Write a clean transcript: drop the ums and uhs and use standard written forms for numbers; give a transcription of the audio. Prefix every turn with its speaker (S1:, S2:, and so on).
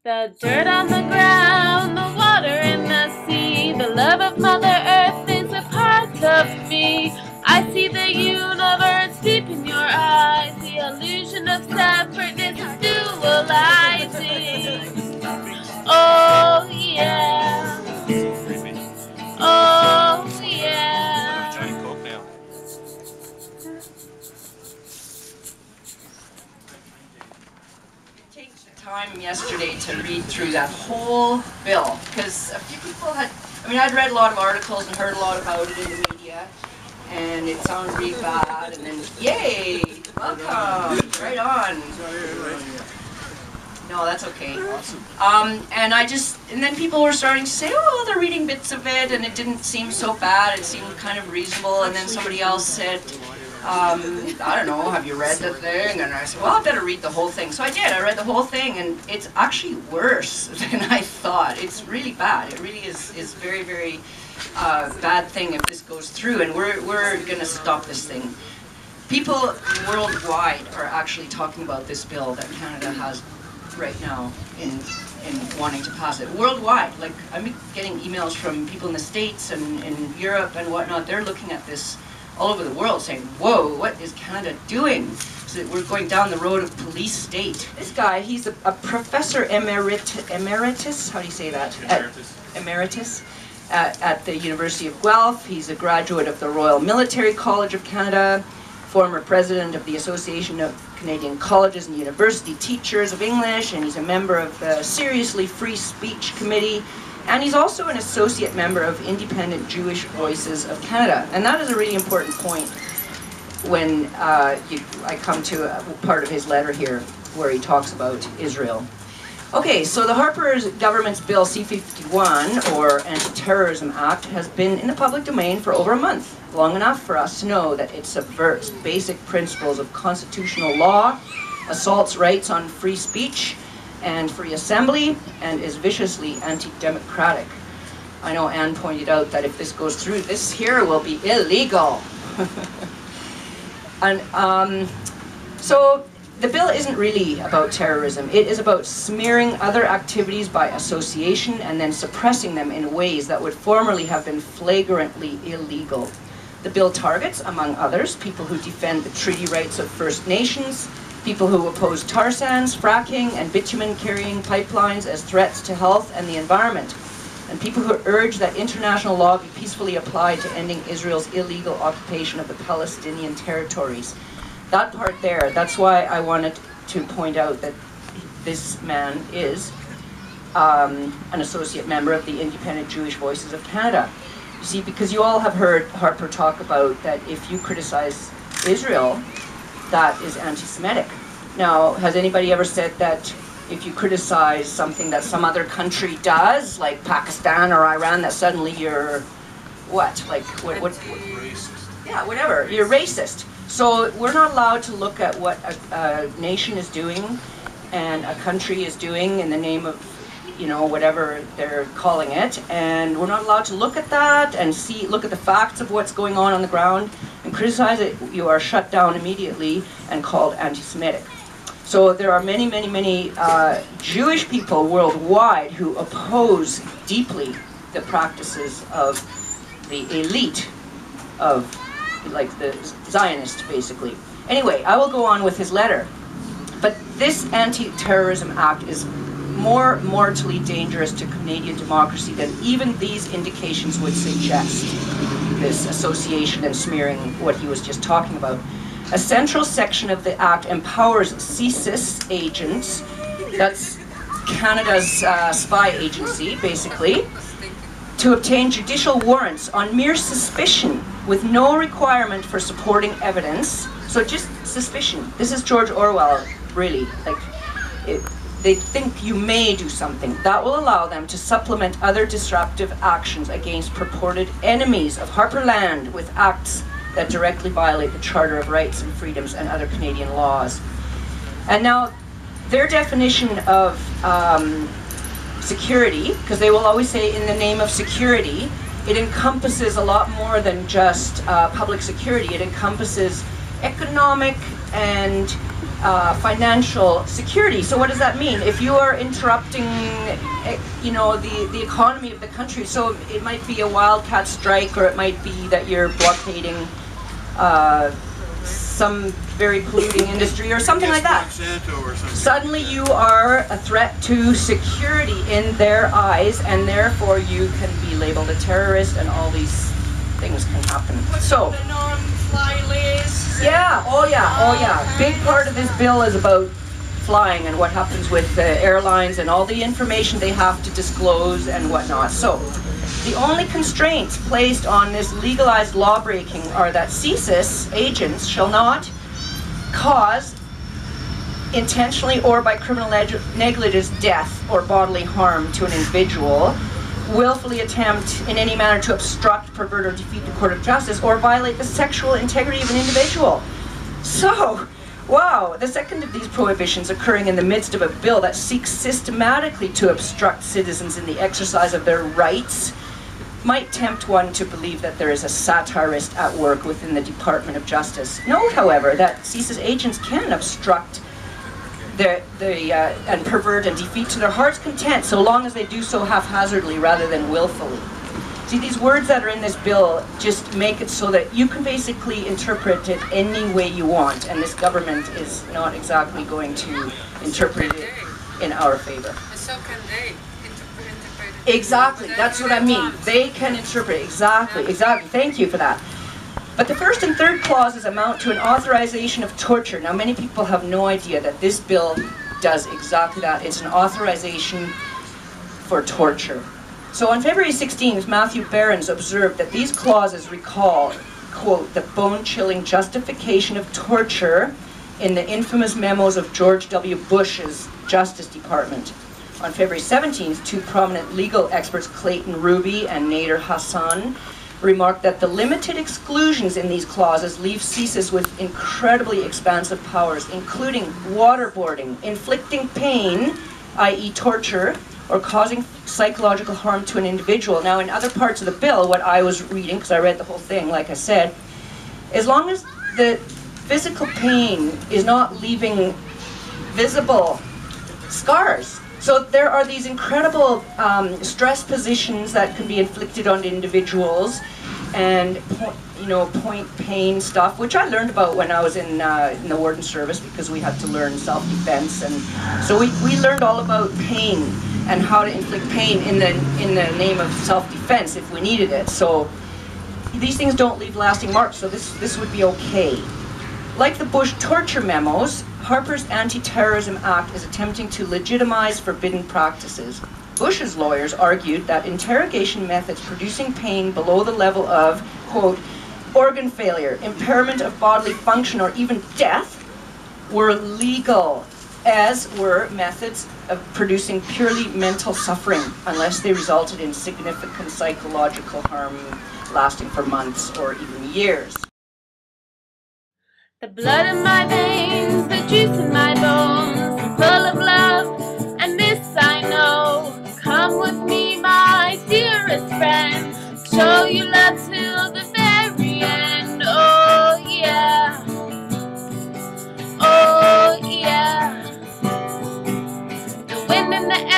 S1: The dirt on the ground, the water in the sea, the love of Mother Earth is a part of me. I see the universe deep in your eyes, the illusion of separateness is dualizing. Oh yeah, oh yeah.
S2: Johnny Coke now.
S3: Time yesterday to read through that whole bill, because a few people had, I'd read a lot of articles and heard a lot about it in the media, and it sounds really bad, and then, yay, welcome, right on. No, that's okay. And then people were starting to say, oh, they're reading bits of it, and it didn't seem so bad, it seemed kind of reasonable, and then somebody else said, I don't know, have you read the thing? And I said, well, I better read the whole thing. So I did, I read the whole thing, and it's actually worse than I thought. It's really bad. It really is very, very bad thing if this goes through, and we're going to stop this thing. People worldwide are actually talking about this bill that Canada has right now in wanting to pass it. Worldwide, like I'm getting emails from people in the States and in Europe and whatnot. They're looking at this all over the world saying, whoa, what is Canada doing? So we're going down the road of police state. This guy, he's a professor emeritus, how do you say that? Emeritus at the University of Guelph. He's a graduate of the Royal Military College of Canada, former president of the Association of Canadian Colleges and University Teachers of English, and he's a member of the Seriously Free Speech Committee. And he's also an associate member of Independent Jewish Voices of Canada. And that is a really important point when I come to a part of his letter here where he talks about Israel. Okay, so the Harper government's bill C51, or Anti-Terrorism Act, has been in the public domain for over a month, long enough for us to know that it subverts basic principles of constitutional law, assaults rights on free speech and free assembly, and is viciously anti-democratic. I know Anne pointed out that if this goes through, this here will be illegal. And so the bill isn't really about terrorism. It is about smearing other activities by association and then suppressing them in ways that would formerly have been flagrantly illegal. The bill targets, among others, people who defend the treaty rights of First Nations, people who oppose tar sands, fracking, and bitumen-carrying pipelines as threats to health and the environment, and people who urge that international law be peacefully applied to ending Israel's illegal occupation of the Palestinian territories. That part there, that's why I wanted to point out that this man is an associate member of the Independent Jewish Voices of Canada. You see, because you all have heard Harper talk about that if you criticize Israel, that is anti-Semitic. Now, has anybody ever said that if you criticize something that some other country does, like Pakistan or Iran, that suddenly you're what? Like what
S2: Racist.
S3: Yeah, whatever. You're racist. So we're not allowed to look at what a nation is doing and a country is doing in the name of, you know, whatever they're calling it, and we're not allowed to look at that and look at the facts of what's going on the ground and criticize it. You are shut down immediately and called anti-Semitic. So there are many, many, many Jewish people worldwide who oppose deeply the practices of the elite of, like, the Zionists, basically. Anyway, I will go on with his letter. But this Anti-Terrorism Act is more mortally dangerous to Canadian democracy than even these indications would suggest, this association and smearing what he was just talking about. A central section of the Act empowers CSIS agents, that's Canada's spy agency, basically, to obtain judicial warrants on mere suspicion with no requirement for supporting evidence. So just suspicion. This is George Orwell, really. Like, they think you may do something. That will allow them to supplement other disruptive actions against purported enemies of Harperland with acts that directly violate the Charter of Rights and Freedoms and other Canadian laws. And now, their definition of security, because they will always say in the name of security, it encompasses a lot more than just public security. It encompasses economic and financial security. So what does that mean? If you are interrupting, you know, the economy of the country, so it might be a wildcat strike, or it might be that you're blockading some very polluting industry or something like that. Suddenly you are a threat to security in their eyes, and therefore you can be labeled a terrorist, and all these things can happen. So, yeah, oh yeah. Big part of this bill is about flying and what happens with airlines and all the information they have to disclose and whatnot. So, the only constraints placed on this legalized lawbreaking are that CSIS agents shall not cause intentionally or by criminal negligence death or bodily harm to an individual, willfully attempt in any manner to obstruct, pervert, or defeat the court of justice, or violate the sexual integrity of an individual. So, wow, the second of these prohibitions occurring in the midst of a bill that seeks systematically to obstruct citizens in the exercise of their rights might tempt one to believe that there is a satirist at work within the Department of Justice. Note, however, that CSIS agents can obstruct and pervert and defeat to their heart's content, so long as they do so haphazardly rather than willfully. See, these words that are in this bill just make it so that you can basically interpret it any way you want, and this government is not exactly going to interpret it in our favor.
S2: So can they?
S3: Exactly, that's what I mean. They can interpret, exactly. Thank you for that. But the first and third clauses amount to an authorization of torture. Now, many people have no idea that this bill does exactly that. It's an authorization for torture. So on February 16th, Matthew Behrens observed that these clauses recall, quote, the bone-chilling justification of torture in the infamous memos of George W. Bush's Justice Department. On February 17th, two prominent legal experts, Clayton Ruby and Nader Hassan, remarked that the limited exclusions in these clauses leave CSIS with incredibly expansive powers, including waterboarding, inflicting pain, i.e. torture, or causing psychological harm to an individual. Now, in other parts of the bill, what I was reading, because I read the whole thing, like I said, as long as the physical pain is not leaving visible scars. So there are these incredible stress positions that can be inflicted on individuals, and point pain stuff, which I learned about when I was in the warden service, because we had to learn self-defense, and so we learned all about pain and how to inflict pain in the name of self-defense if we needed it. So these things don't leave lasting marks, so this would be okay. Like the Bush torture memos, Harper's Anti-Terrorism Act is attempting to legitimize forbidden practices. Bush's lawyers argued that interrogation methods producing pain below the level of, quote, organ failure, impairment of bodily function, or even death were legal, as were methods of producing purely mental suffering, unless they resulted in significant psychological harm lasting for months or even years.
S1: The blood in my veins, the juice in my bones, I'm full of love, and this I know. Come with me, my dearest friend, show you love till the very end. Oh yeah, oh yeah. The wind in the